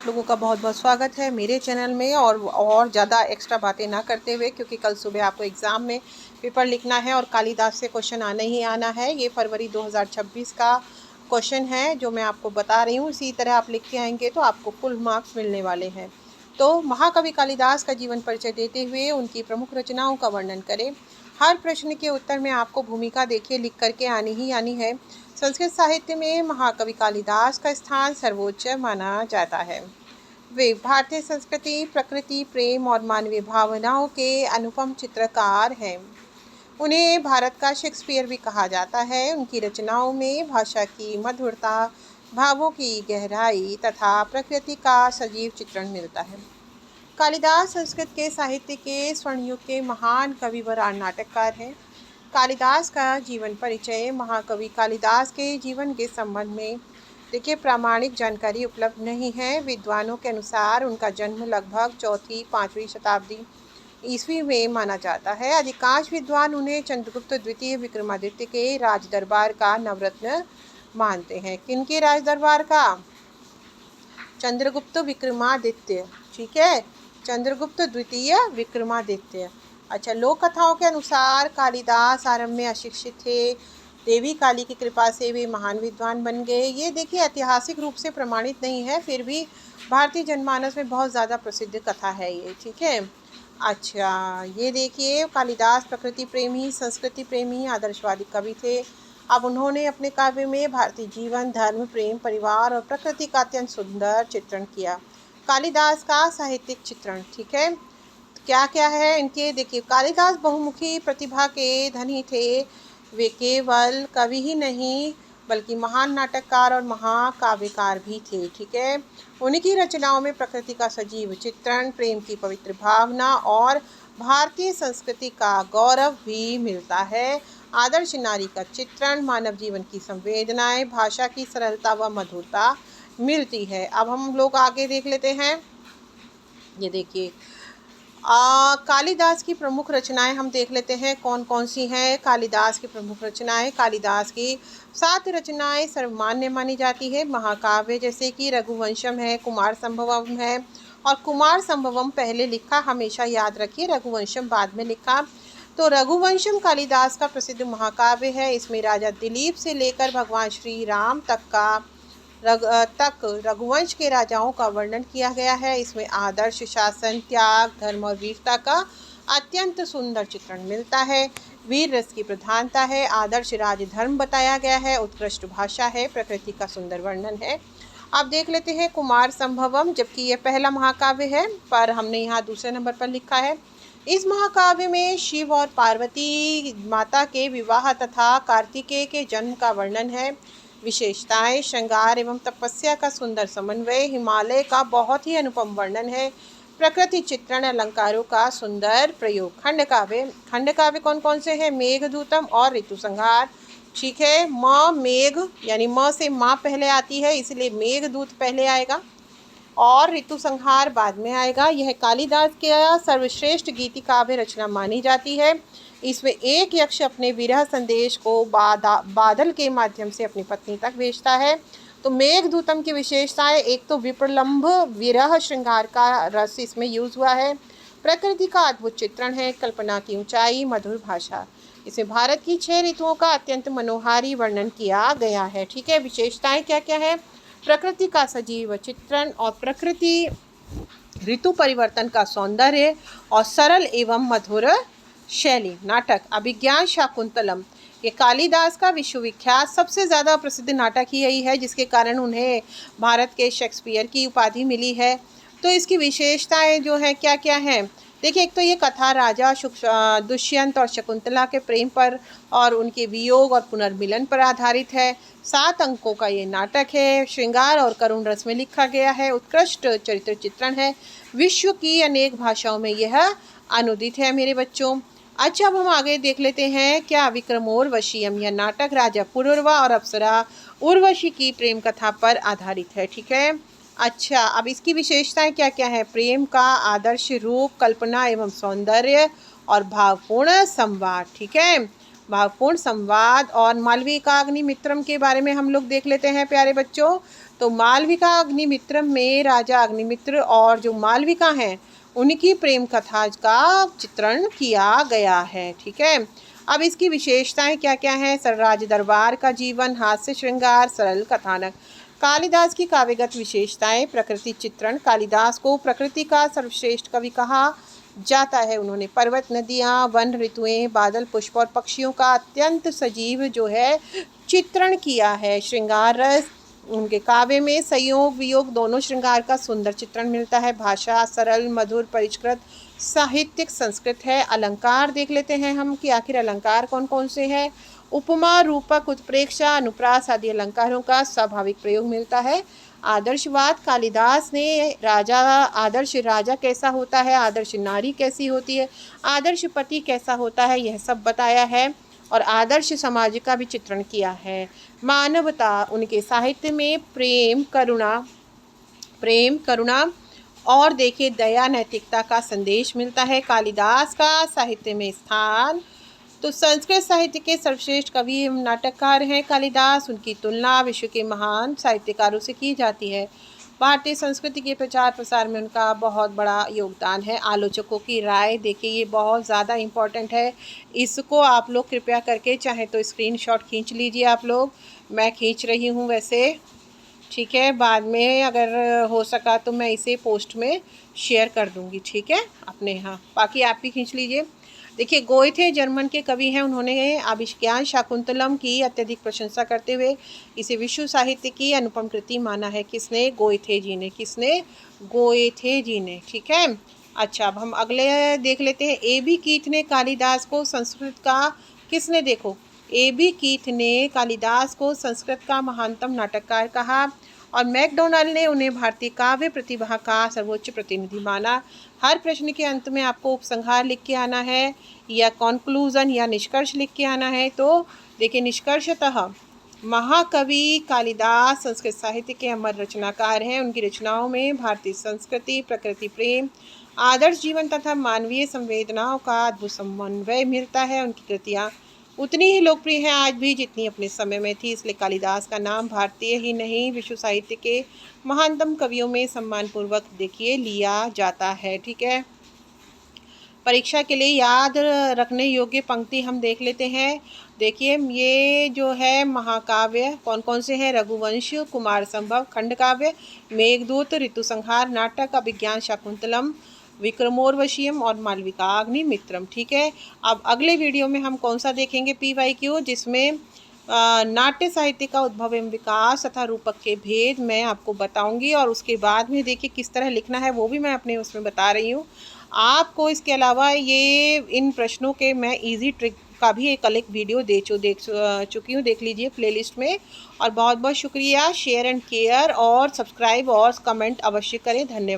लोगों का बहुत बहुत स्वागत है मेरे चैनल में। और ज़्यादा एक्स्ट्रा बातें ना करते हुए, क्योंकि कल सुबह आपको एग्ज़ाम में पेपर लिखना है और कालिदास से क्वेश्चन आना ही आना है। ये फरवरी 2026 का क्वेश्चन है जो मैं आपको बता रही हूँ। इसी तरह आप लिख के आएंगे तो आपको फुल मार्क्स मिलने वाले हैं। तो महाकवि कालिदास का जीवन परिचय देते हुए उनकी प्रमुख रचनाओं का वर्णन करें। हर प्रश्न के उत्तर में आपको भूमिका देखिए लिख करके आनी ही आनी है। संस्कृत साहित्य में महाकवि कालिदास का स्थान सर्वोच्च माना जाता है। वे भारतीय संस्कृति, प्रकृति, प्रेम और मानवीय भावनाओं के अनुपम चित्रकार हैं। उन्हें भारत का शेक्सपियर भी कहा जाता है। उनकी रचनाओं में भाषा की मधुरता, भावों की गहराई तथा प्रकृति का सजीव चित्रण मिलता है। कालिदास संस्कृत के साहित्य के स्वर्ण युग के महान कविवर और नाटककार हैं। कालिदास का जीवन परिचय। महाकवि कालिदास के जीवन के संबंध में देखिए प्रामाणिक जानकारी उपलब्ध नहीं है। विद्वानों के अनुसार उनका जन्म लगभग 4वीं-5वीं शताब्दी ईस्वी में माना जाता है। अधिकांश विद्वान उन्हें चंद्रगुप्त द्वितीय विक्रमादित्य के राज दरबार का नवरत्न मानते हैं। किनके राज दरबार का? चंद्रगुप्त विक्रमादित्य, ठीक है, चंद्रगुप्त द्वितीय विक्रमादित्य। अच्छा, लोक कथाओं के अनुसार कालिदास आरंभ में अशिक्षित थे। देवी काली की कृपा से वे महान विद्वान बन गए। ये देखिए ऐतिहासिक रूप से प्रमाणित नहीं है, फिर भी भारतीय जनमानस में बहुत ज़्यादा प्रसिद्ध कथा है ये, ठीक है। अच्छा, ये देखिए कालिदास प्रकृति प्रेमी, संस्कृति प्रेमी, आदर्शवादी कवि थे। अब उन्होंने अपने काव्य में भारतीय जीवन, धर्म, प्रेम, परिवार और प्रकृति का अत्यंत सुंदर चित्रण किया। कालिदास का साहित्यिक चित्रण, ठीक है, क्या क्या है इनके देखिए। कालिदास बहुमुखी प्रतिभा के धनी थे। वे केवल कवि ही नहीं बल्कि महान नाटककार और महाकाव्यकार भी थे, ठीक है। उनकी रचनाओं में प्रकृति का सजीव चित्रण, प्रेम की पवित्र भावना और भारतीय संस्कृति का गौरव भी मिलता है। आदर्श नारी का चित्रण, मानव जीवन की संवेदनाएं, भाषा की सरलता व मधुरता मिलती है। अब हम लोग आगे देख लेते हैं। ये देखिए कालिदास की प्रमुख रचनाएं हम देख लेते हैं कौन कौन सी हैं। कालिदास की प्रमुख रचनाएं, कालिदास की 7 रचनाएं सर्वमान्य मानी जाती है। महाकाव्य जैसे कि रघुवंशम है, कुमार संभवम है, और कुमार संभवम पहले लिखा, हमेशा याद रखिए, रघुवंशम बाद में लिखा। तो रघुवंशम कालिदास का प्रसिद्ध महाकाव्य है। इसमें राजा दिलीप से लेकर भगवान श्री राम तक रघुवंश के राजाओं का वर्णन किया गया है। इसमें आदर्श शासन, त्याग, धर्म और वीरता का अत्यंत सुंदर चित्रण मिलता है। वीर रस की प्रधानता है, आदर्श राजधर्म बताया गया है, उत्कृष्ट भाषा है, प्रकृति का सुंदर वर्णन है। अब देख लेते हैं कुमार संभवम, जबकि यह पहला महाकाव्य है पर हमने यहाँ दूसरे नंबर पर लिखा है। इस महाकाव्य में शिव और पार्वती माता के विवाह तथा कार्तिकेय के जन्म का वर्णन है। विशेषताएं, श्रृंगार एवं तपस्या का सुंदर समन्वय, हिमालय का बहुत ही अनुपम वर्णन है, प्रकृति चित्रण, अलंकारों का सुंदर प्रयोग। खंड काव्य कौन कौन से हैं? मेघदूतम और ऋतु संहार, ठीक है। मेघ यानी म से माँ पहले आती है, इसलिए मेघदूत पहले आएगा और ऋतु संहार बाद में आएगा। यह कालिदास के सर्वश्रेष्ठ गीति काव्य रचना मानी जाती है। इसमें एक यक्ष अपने विरह संदेश को बादल के माध्यम से अपनी पत्नी तक भेजता है। तो मेघदूतम की विशेषताएं, एक तो विप्रलंभ विरह श्रृंगार का रस इसमें यूज हुआ है, प्रकृति का अद्भुत चित्रण है, कल्पना की ऊंचाई, मधुर भाषा। इसमें भारत की 6 ऋतुओं का अत्यंत मनोहारी वर्णन किया गया है, ठीक है। विशेषताएं क्या क्या है? प्रकृति का सजीव चित्रण और प्रकृति ऋतु परिवर्तन का सौंदर्य और सरल एवं मधुर शैली। नाटक अभिज्ञान शाकुंतलम, ये कालिदास का विश्वविख्यात सबसे ज़्यादा प्रसिद्ध नाटक ही यही है, जिसके कारण उन्हें भारत के शेक्सपियर की उपाधि मिली है। तो इसकी विशेषताएं जो है क्या क्या हैं? देखिए, एक तो ये कथा राजा दुष्यंत और शकुंतला के प्रेम पर और उनके वियोग और पुनर्मिलन पर आधारित है। 7 अंकों का ये नाटक है। श्रृंगार और करुण रस में लिखा गया है। उत्कृष्ट चरित्र चित्रण है। विश्व की अनेक भाषाओं में यह अनुदित है मेरे बच्चों। अच्छा, अब हम आगे देख लेते हैं क्या विक्रमोर्वशीयम, यह नाटक राजा पुरुरवा और अप्सरा उर्वशी की प्रेम कथा पर आधारित है, ठीक है। अच्छा, अब इसकी विशेषताएं क्या क्या है? प्रेम का आदर्श रूप, कल्पना एवं सौंदर्य और भावपूर्ण संवाद, ठीक है। भावपूर्ण संवाद। और मालविका अग्निमित्रम के बारे में हम लोग देख लेते हैं प्यारे बच्चों। तो मालविका अग्निमित्रम में राजा अग्निमित्र और जो मालविका हैं उनकी प्रेम कथा का चित्रण किया गया है। ठीक है, अब इसकी विशेषताएं क्या क्या हैं। राज दरबार का जीवन, हास्य श्रृंगार, सरल कथानक। कालिदास की काव्यगत विशेषताएं। प्रकृति चित्रण। कालिदास को प्रकृति का सर्वश्रेष्ठ कवि कहा जाता है। उन्होंने पर्वत, नदियाँ, वन, ऋतुएं, बादल, पुष्प और पक्षियों का अत्यंत सजीव जो है चित्रण किया है। श्रृंगार रस। उनके काव्य में संयोग वियोग दोनों श्रृंगार का सुंदर चित्रण मिलता है। भाषा सरल, मधुर, परिष्कृत, साहित्यिक, संस्कृत है। अलंकार देख लेते हैं हम कि आखिर अलंकार कौन कौन से हैं। उपमा, रूपक, उत्प्रेक्षा, अनुप्रास आदि अलंकारों का स्वाभाविक प्रयोग मिलता है। आदर्शवाद। कालिदास ने आदर्श राजा कैसा होता है, आदर्श नारी कैसी होती है, आदर्श पति कैसा होता है, यह सब बताया है। और आदर्श समाज का भी चित्रण किया है। मानवता। उनके साहित्य में प्रेम, करुणा और देखिए दया, नैतिकता का संदेश मिलता है। कालिदास का साहित्य में स्थान। तो संस्कृत साहित्य के सर्वश्रेष्ठ कवि एवं नाटककार हैं कालिदास। उनकी तुलना विश्व के महान साहित्यकारों से की जाती है। भारतीय संस्कृति के प्रचार प्रसार में उनका बहुत बड़ा योगदान है। आलोचकों की राय देखिए, ये बहुत ज़्यादा इम्पॉर्टेंट है। इसको आप लोग कृपया करके चाहे तो स्क्रीनशॉट खींच लीजिए आप लोग। मैं खींच रही हूँ वैसे, ठीक है। बाद में अगर हो सका तो मैं इसे पोस्ट में शेयर कर दूँगी, ठीक है, अपने यहाँ। बाकी आप भी खींच लीजिए। देखिए, गोएथे जर्मन के कवि हैं। उन्होंने अभिज्ञान शाकुंतलम की अत्यधिक प्रशंसा करते हुए इसे विश्व साहित्य की अनुपम कृति माना है। किसने? गोएथे जी ने। किसने? गोएथे जी ने। ठीक है। अच्छा, अब हम अगले देख लेते हैं। ए.बी. कीथ ने कालिदास को संस्कृत का किसने देखो ए.बी. कीथ ने कालिदास को संस्कृत का महानतम नाटककार कहा और मैकडोनाल्ड ने उन्हें भारतीय काव्य प्रतिभा का सर्वोच्च प्रतिनिधि माना। हर प्रश्न के अंत में आपको उपसंहार लिख के आना है या कॉन्क्लूज़न या निष्कर्ष लिख के आना है। तो देखिए, निष्कर्षतः महाकवि कालिदास संस्कृत साहित्य के अमर रचनाकार हैं। उनकी रचनाओं में भारतीय संस्कृति, प्रकृति प्रेम, आदर्श जीवन तथा मानवीय संवेदनाओं का अद्भुत समन्वय मिलता है। उनकी कृतियाँ उतनी ही लोकप्रिय हैं आज भी जितनी अपने समय में थी। इसलिए कालिदास का नाम भारतीय ही नहीं विश्व साहित्य के महानतम कवियों में सम्मानपूर्वक देखिए लिया जाता है। ठीक है, परीक्षा के लिए याद रखने योग्य पंक्ति हम देख लेते हैं। देखिए, ये जो है महाकाव्य कौन कौन से हैं? रघुवंश, कुमार संभव, खंडकाव्य, मेघदूत, ऋतुसंहार, नाटक, अभिज्ञान शाकुंतलम, विक्रमोर्वशीयम और मालविका अग्निमित्रम। ठीक है, अब अगले वीडियो में हम कौन सा देखेंगे? PYQ, जिसमें नाट्य साहित्य का उद्भव एवं विकास तथा रूपक के भेद मैं आपको बताऊंगी। और उसके बाद में देखिए किस तरह लिखना है वो भी मैं अपने उसमें बता रही हूँ आपको। इसके अलावा ये इन प्रश्नों के मैं इजी ट्रिक का भी एक अलग वीडियो देख चुकी हूँ, देख लीजिए प्लेलिस्ट में। और बहुत बहुत शुक्रिया। शेयर एंड केयर और सब्सक्राइब और कमेंट अवश्य करें। धन्यवाद।